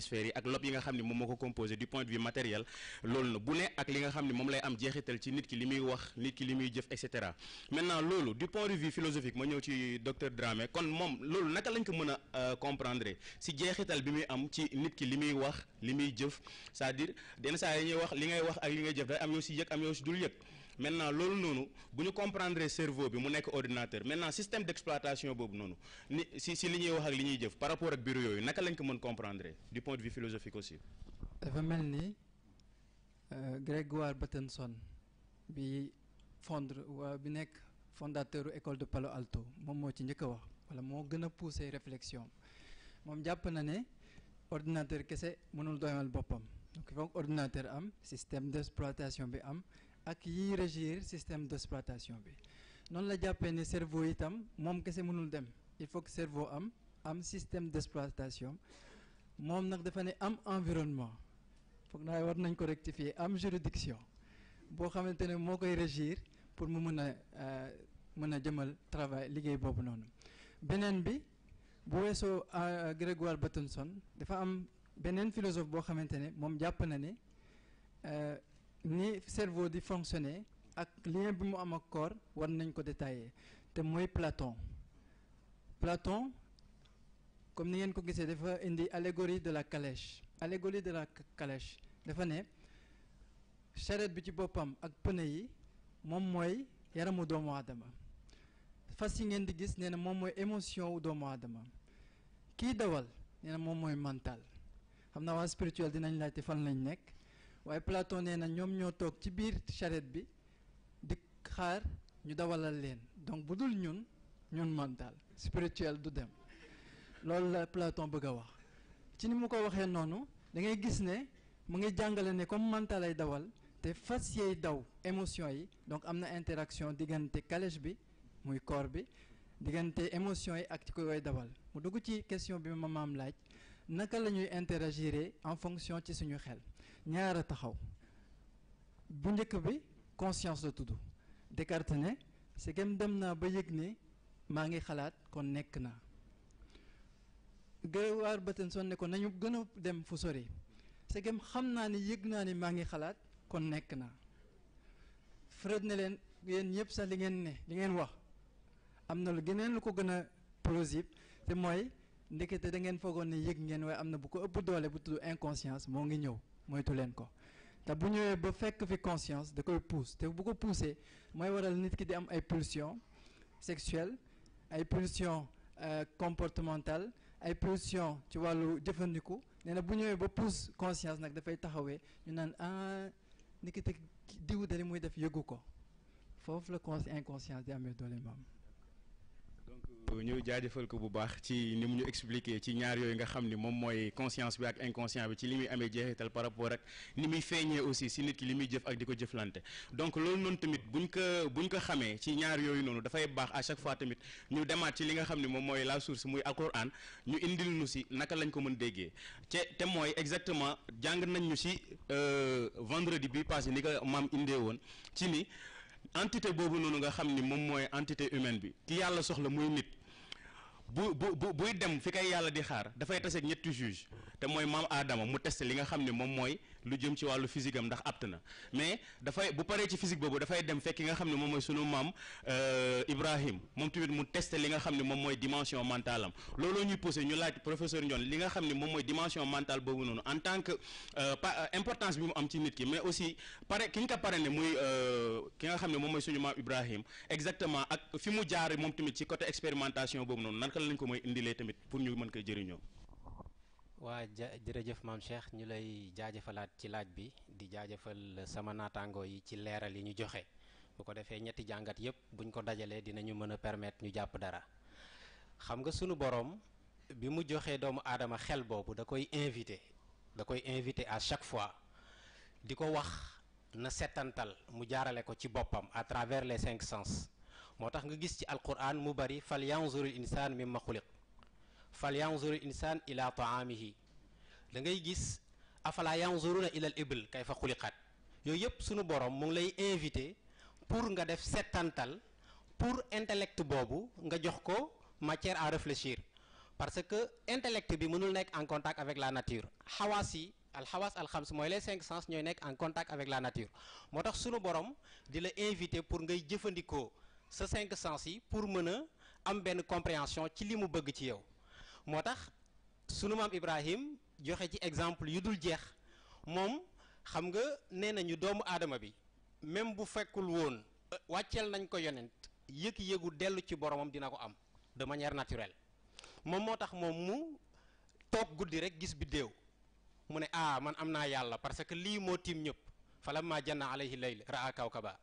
sphères yi ak lob yi nga xam ne moom moo ko composé du point de vue matériel loolu na bu ne ak li nga xam ne moom lay am jeexital ci nit ki li muy wax nit ki li muy jëf et cetera maintenant loolu du point de vue philosophique ma ñëw ci docteur Dramé kon moom loolu naka lañ ko mën a comprendre si jeexital bi muy am ci nit ki li muy wax li muy jëf c'est-à-dire yenn saa yi ñuy wax li ngay wax ak li ngay jëf day am yoo si yëg am yoo si dul yëg maintenant loolu noonu bu ñu comprendre cerveau bi mu nekk ordinateur maintenant système d'exploitation boobu noonu ni si li ñuy wax ak li ñuy jëf par rapport ak bureau yooyu naka lañ ko mën comprendre du point de vue philosophique aussi. dafa mel ni Grégoire Bateson bi bi nekk fondateur école de Palo Alto moom moo ci njëkk a wax wala moo gën a pousser réflexion moom jàpp na ne ordinateur kese mënul doyal boppam donc il faut que ordinateur am système d'exploitation bi am ak yiy régir système d'exploitation bi noonu la jàppee ne cerveau itam moom kese mënul dem il faut que cerveau am système d'exploitation moom nag dafa ne am environnement foog naa war nañ ko rectifier am juridiction boo xamante ne moo koy régir pour mu mën a jëmal travail liggéey boobu noonu beneen bi bu weesoo Grégoire Bateson dafa am beneen philosophe boo xamante ne moom jàpp na ne ni cerveau di fonctionner ak lien bi mu am ak corps war nañ ko détailler te mooy Platon comme ni ngeen ko gisee dafa indi allégorie de la calèche dafa ne charrette bi ci boppam ak pneu yi moom mooy yaramu doomu aadama fas yi ngeen di gis nee na moom mooy émotion wu doomu aadama kii dawal nee na moom mooy mental xam naa waa spirituel dinañ laajte fan lañ nekk waaye Platon nee na ñoom ñoo toog ci biir charrette bi di xaar ñu dawalal leen donc bu dul ñun mental spirituel du dem loolu la Platon bëgg a wax ci ni mu ko waxee noonu da ngay gis ne mu ngi jàngale ne comme mental ay dawal te fas yey daw émotion yi donc am na interaction diggante calèche bi muy corps bi diggante émotion yi ak ci koy dawal mu dugg ci question bi ma maam laaj naka la ñuy interagir en fonction ci suñu xel ñaar a taxaw bu njëkk bi conscience la tudd Descartes ne c'est que dem naa ba yëg ne maa ngi xalaat kon nekk naa Grégoire Bateson ne ko nañu gën a dem fu sori c'est que xam naa ni yëg naa ni maa ngi xalaat kon nekk naa Freud ne leen yéen ñëpp sax li ngeen wax am na lu geneen lu ko gën a plausible te mooy ndekete da ngeen foogoon ne yëg ngeen waaye am na bu ko ëpp doole bu tudd inconscience moo ngi ñëw moytu leen ko te bu ñëwee ba fekk fi conscience da koy pousse te bu ko poussé mooy waral nit ki di am ay pulsions sexuelles ay pulsions comportementales ay pulsions ci wàllu jëfandiku nee na bu ñëwee ba pousse conscience nag dafay taxawee ñu naan ndekete diw de li muy def yëgu ko foofu la inconscience di amee doole maam. donc ñu jaajëfal ko bu baax ci ni mu ñu expliquer ci ñaar yooyu nga xam ni moom mooy conscience bi ak inconscient bi ci li muy amee jeexital par rapport ak ni muy feeñee aussi si nit ki li muy jëf ak di ko jëflante donc loolu noonu tamit buñ ko xamee ci ñaar yooyu noonu dafay baax à chaque fois tamit ñu demaat ci li nga xam ne moom mooy la source muy alquran ñu indil nu si naka lañ ko mën déggee te mooy exactement jàng nañ ñu si vendredi bi passé ni ko maam indee woon ci ni entité boobu noonu nga xam ni moom mooy entité humaine bi ki yàlla soxla muy nit buy dem fi kay yàlla di xaar dafay tase ak ñetti juge te mooy maam Adama mu testé li nga xam ne moom mooy lu jëm ci wàllu physique am ndax apte na mais dafay bu paree ci physique boobu dafay dem fekk nga xam ne moom mooy sunu maam Ibrahim moom tamit mu testé li nga xam ne moom mooy dimension mentale am looloo ñuy posé ñu laaj professeur Ndione li nga xam ne moom mooy dimension mentale boobu noonu en tant que importance bi mu am ci nit ki mais aussi ki ñu ko pare ne muy ki nga xam ne moom mooy suñu maam Ibrahim exactement ak fi mu jaar moom tamit ci côté expérimentation boobu noonu naka lañ ko mooy indilee tamit pour ñu mën koy jëriñoo. waa jërëjëf maam Cheikh ñu lay jaajëfalaat ci laaj bi di jaajëfal sama naataangoo yi ci leeral yi ñu joxe bu ko defee ñetti jàngat yépp buñ ko dajalee dinañu mën a permettre ñu jàpp dara xam nga sunu boroom bi mu joxee doomu aadama xel boobu da koy invité à chaque fois di ko wax na settantal mu jaarale ko ci boppam à travers les 5 sens moo tax nga gis ci alquran mu bari fal yanzurul insaan mimma xuliq fal yanzurul insaan ila taamihi da ngay gis afala yanzuruna ila al ibl kayfa xuliqat yooyu yëpp sunu borom mu ngi lay invité pour nga def settantal pour intellect boobu nga jox ko matière à réfléchir parce que intellect bi mënul nekk en contact avec la nature xawaas yi alxawaas alxams mooy les 5 sens ñooy nekk en contact avec la nature moo tax sunu borom di la inviter pour ngay jëfandikoo sa 5 sens yi pour mën a am benn compréhension ci li mu bëgg ci yow moo tax sunu maam Ibrahim joxe ci exemple yu dul jeex moom xam nga nee nañu doomu aadama bi même bu fekkul woon wàcceel nañ ko yonent yëg-yëgu dellu ci boromam dina ko am de manière naturelle moom moo tax moom mu toog guddi rek gis biddéew mu ne man am naa yàlla parce que lii moo tiim ñëpp falamma janna alayhi layl raa kawkaba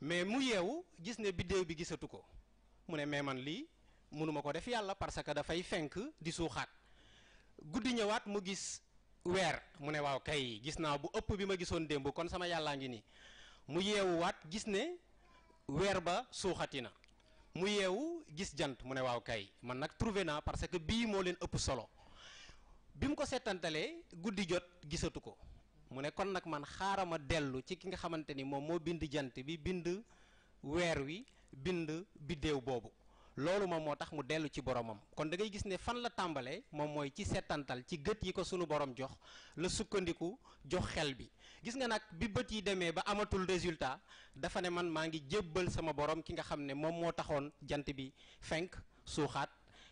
mais mu yeewu gis ne biddéew bi gisatu ko mu ne mais man lii mënuma ko def yàlla parce que dafay fenk di suuxaat guddi ñëwaat mu gis weer mu ne waaw kay gis naa bu ëpp bi ma gisoon démb kon sama yàllaa ngi nii mu yeewuwaat gis ne weer ba suuxati na mu yeewu gis jant mu ne waaw kay man nag trouvé naa parce que bii moo leen ëpp solo bi mu ko seetantalee guddi jot gisatu ko mu ne kon nag man xaaral ma dellu ci ki nga xamante ni moom moo bind jant bi bind weer wi bind biddéew boobu loolu moom moo tax mu dellu ci boromam kon da ngay gis ne fan la tàmbalee moom mooy ci seetantal ci gët yi ko sunu borom jox la sukkandiku jox xel bi gis nga nag bi bët yi demee ba amatul résultat dafa ne man maa ngi jébbal sama borom ki nga xam ne moom moo taxoon jant bi fenk suuxaat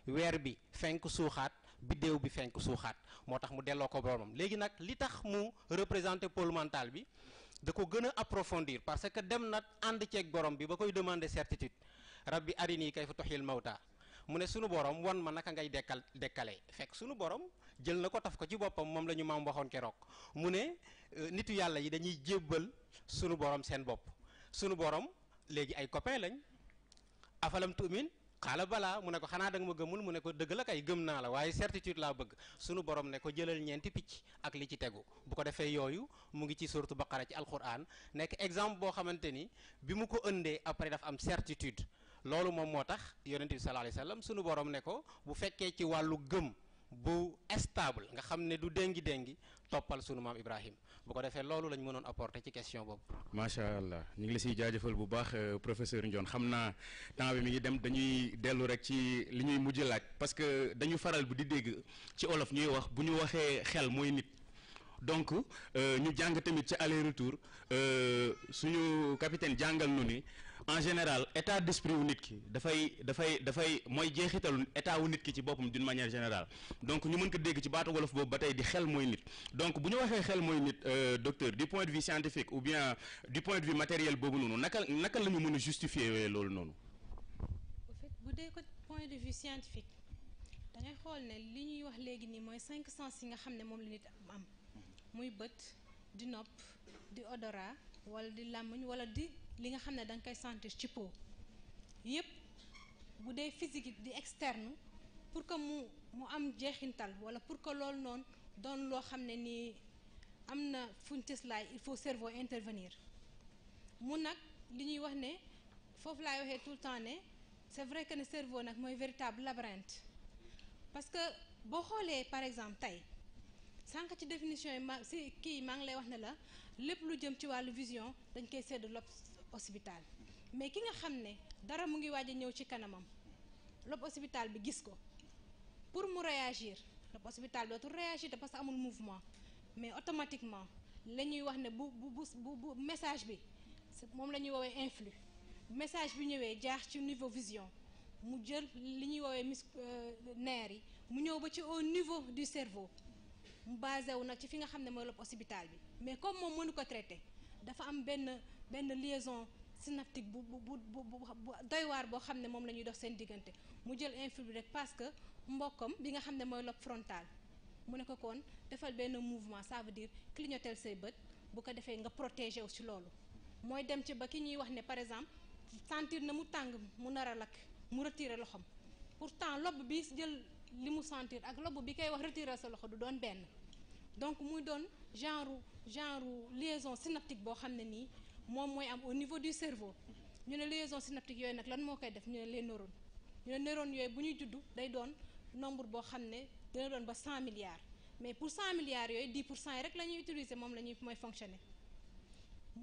weer bi fenk suuxaat biddéew bi fenk suuxaat moo tax mu delloo ko boromam léegi nag li tax mu représenté pôle mental bi da ko gën a approfondir parce que dem na ànd ceeg borom bi ba koy demander certitude rabbi arini kayfa tuhyil mawta mu ne sunu borom wan ma naka ngay dekkale fekk sunu borom jël na ko taf ko ci boppam moom la ñu maam waxoon keroog mu ne nitu yàlla yi dañuy jébbal sunu borom seen bopp sunu borom léegi ay copain lañ afalam tu'min xaala balaa mu ne ko xanaa da nga ma gëmul mu ne ko dëgg la kay gëm naa la waaye certitude laa bëgg sunu borom ne ko jëlal ñeenti picc ak li ci tegu bu ko defee yooyu mu ngi ci sourate Baqara ci alquran nekk exemple boo xamante ni bi mu ko ëndee après dafa am certitude loolu moom moo tax yonent bi sallallahu alayhi wasallam sunu borom ne ko bu fekkee ci wàllu gëm bu stable nga xam ne du déngi toppal sunu maam Ibrahim bu ko defee loolu lañ mënoon apporter ci question boobu. macha allah ñu ngi la siy jaajëfal bu baax professeur Ndione xam naa temps bi mi ngi dem dañuy dellu rek ci li ñuy mujj laaj parce que dañu faral bu di dégg ci olof ñuy wax bu ñu waxee xel mooy nit donc ñu jàng tamit ci aller retour suñu capitaine jàngal nu ni en général état d'esprit wu nit ki dafay mooy jeexitalu état wu nit ki ci boppam d'une manière générale donc ñu mën ko dégg ci baatu wolof boobu ba tey di xel mooy nit donc bu ñu waxee xel mooy nit docteur du point de vue scientifique ou bien du point de vue matériel boobu noonu naka la ñu mën a justifier loolu noonu. au fait bu dee ko point de vue scientifique da ngay xool ne li ñuy wax léegi nii mooy 5 sens yi nga xam ne moom la nit am muy bët di nopp di odorat wala di làmmiñ wala di li nga xam ne da nga koy sentir ci peau yëpp bu dee physique di externe pour que mu am jeexintal wala pour que loolu noonu doon loo xam ne nii am na fuñ tëslaay il faut cerveau intervenir mu nag li ñuy wax ne foofu laay waxee tout le temps ne c'est vrai que ne cerveau nag mooy véritable labyrinthe parce que boo xoolee par exemple tey sànq ci définition yi maa ngi lay wax ne la lépp lu jëm ci wàllu vision dañ koy sédd lobe occipital mais ki nga xam ne dara mu ngi waaj a ñëw ci kanamam lobe occipital bi gis ko pour mu réagir lobe occipital bi dootul réagir parce que amul mouvement mais automatiquement la ñuy wax ne bu message bi moom la ñuy woowee influx message bi ñëwee jaar ci niveau vision mu jël li ñuy woowee nerfs yi mu ñëw ba ci au niveau du cerveau mu basé wu nag ci fi nga xam ne mooy lobe occipital bi mais comme moom mënu ko traité dafa am benn liaison synaptique bu doy waar boo xam ne moom la ñuy dox seen diggante mu jël influx bi rek parce que mbokkam bi nga xam ne mooy lobe frontal mu ne ko kon defal benn mouvement ça veut dire clignoter say bët bu ko defee nga protéger wu ci loolu mooy dem ci ba ki ñuy wax ne par exemple sentir na mu tàng mu nar a lakk mu retirer loxoom pourtant lobe bi jël li mu sentir ak lobe bi koy wax retirer sa loxo du doon benn donc muy doon genre liaison synaptique boo xam ne nii moom mooy am au niveau du cerveau ñu ne liaison synaptique yooyu nag lan moo koy def ñu ne les neurones ñu ne neurones yooyu bu ñuy juddu day doon nombre boo xam ne dina doon ba 100 milliards mais pour 100 milliards yooyu 10% yi rek la ñuy utiliser moom la ñuy mooy fonctionner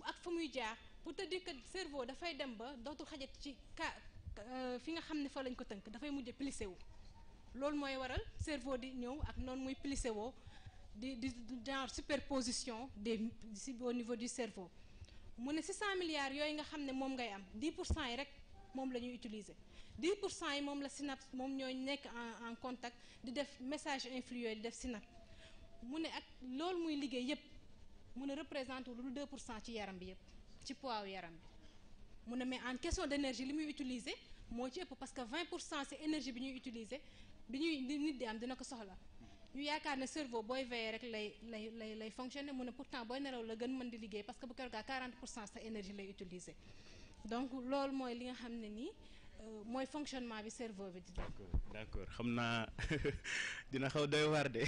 ak fa muy jaar pour te dire que cerveau dafay dem ba dootul xajat ci fi nga xam ne fa lañ ko tënk dafay mujj plissé wu loolu mooy waral cerveau di ñëw ak noonu muy plissé woo di genre superposition au niveau du cerveau mu ne 600 milliards yooyu nga xam ne moom ngay am 10% yi rek moom la ñuy utiliser 10% yi moom la synapse moom ñooy nekk en contact di def message influx yooyu di def synapse mu ne ak loolu muy liggéey yépp mu ne représente lu 2% ci yaram bi yépp ci poids wu yaram bi mu ne mais en question d'énergie li muy utiliser moo ci ëpp parce que 20% c'est énergie bi ñuy utiliser bi nit di am dina ko soxla ñu yaakaar ne cerveau booy veiller rek lay fonctionner mu ne pourtant booy nelaw la gën mën di liggéey parce que bu keroog 40% sa énergie lay utiliser donc loolu mooy li nga xam ne nii mooy fonctionnement bi cerveau bi di d'accord xam naa dina xaw doy waar de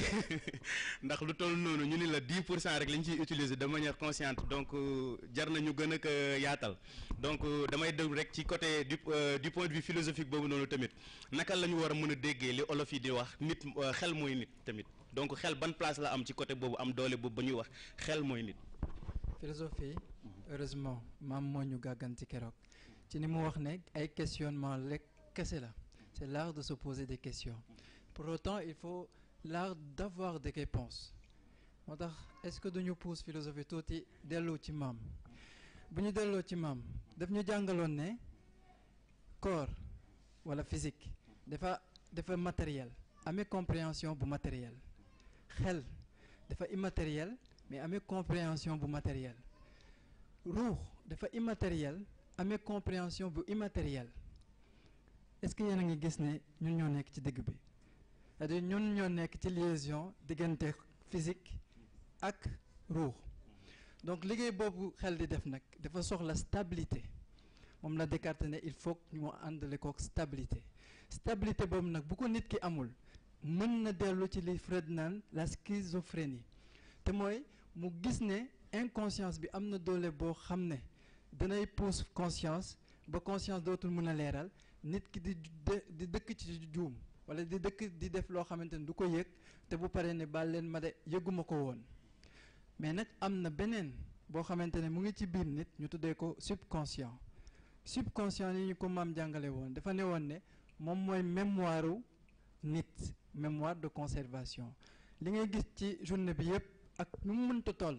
ndax lu toll noonu ñu ni la 10% rek lañ ciy utiliser de manière consciente donc jar na ñu gën a ko yaatal donc damay déglu rek ci côté du point de vue philosophique boobu noonu tamit naka la ñu war a mën a déggee li olof yi di wax nit xel mooy nit tamit donc xel ban place la am ci côté boobu am doole boobu ba ñuy wax xel mooy nit. philosophie heureusement maam moo ñu gàgganti keroog ci ni mu wax ne ay questionnement rek kese la c'est l'art de se poser des questions pour autant il faut l'art d'avoir des réponses moo tax est-ce que duñu pousse philosophie tuuti dellu ci maam bu ñu delloo ci maam daf ñu jàngaloon ne corps wala physique dafa matériel amee compréhension bu matériel xel dafa immatériel mais amee compréhension bu matériel ruux dafa immatériel amee compréhension bu immatériel est-ce que yéen a ngi gis ne ñun ñoo nekk ci digg bi c'est-à-dire ñun ñoo nekk ci liaison diggante physique ak ruux donc liggéey boobu xel di def nag dafa soxla stabilité moom la Descartes ne il faut ñu àndale kook stabilité boobu nag bu ko nit ki amul mën na dellu ci li Freud naan la schizophrénie te mooy mu gis ne inconscience bi am na doole boo xam ne danay pousse conscience ba conscience dootul mën a leeral nit ki di dëkk ci juum wala di dëkk di def loo xamante ne du ko yëg te bu paree ne baal leen ma de yëguma ko woon mais nag am na beneen boo xamante ne mu ngi ci biir nit ñu tuddee ko subconscient yi ñu ko maam jàngale woon dafa ne woon ne moom mooy mémoire nit mémoire de conservation li ngay gis ci journée bi yëpp ak nu mu mënta toll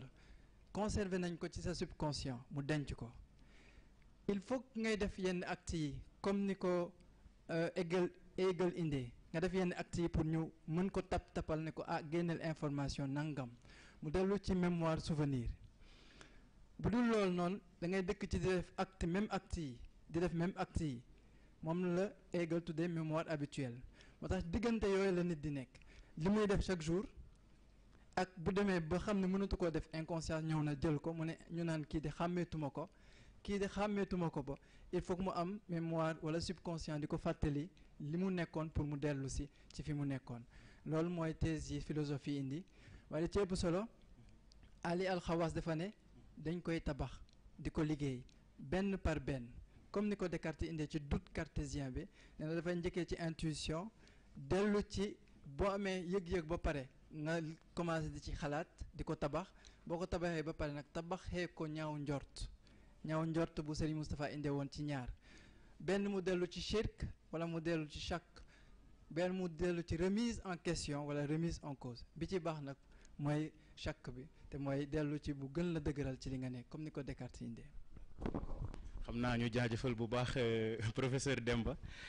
conserver nañ ko ci sa subconscient mu denc ko il faut que ngay def yenn actes yi comme ni ko Hegel indee nga def yenn actes yi pour ñu mën ko tapal ne ko génneel information nangam mu dellu ci mémoire souvenir bu dul loolu noonu da ngay dëkk ci di def acte même acte yi di def même acte yi moom la Hegel tuddee mémoire habituelle moo tax diggante yooyu la nit di nekk li muy def chaque jour ak bu demee ba xam ne mënatu koo def inconscience ñëw na jël ko mu ne ñu naan kii di xàmmeetuma ko ba il faut que mu am mémoire wala subconscient di ko fàttali li mu nekkoon pour mu dellu si ci fi mu nekkoon loolu mooy thèse yi philosophie indi waaye ci ëpp solo Ali Al-Khawaas dafa ne dañ koy tabax di ko liggéey benn par benn comme ni ko Descartes indee ci doute cartésien bi nee na dafay njëkkee ci intuition dellu ci boo amee yëg-yëg ba pare nga commencé di ci xalaat di ko tabax boo ko tabaxee ba pare nag tabaxee ko ñaaw njort bu Serigne Moustapha indee woon ci ñaar benn mu dellu ci shirk wala mu dellu ci shakk benn mu dellu ci remise en question wala remise en cause bi ci baax nag mooy shakk bi te mooy dellu ci bu gën la dëgëral ci li nga nekk comme ni ko Descartes indee. xam naa ñu jaajëfal bu baax professeur Demba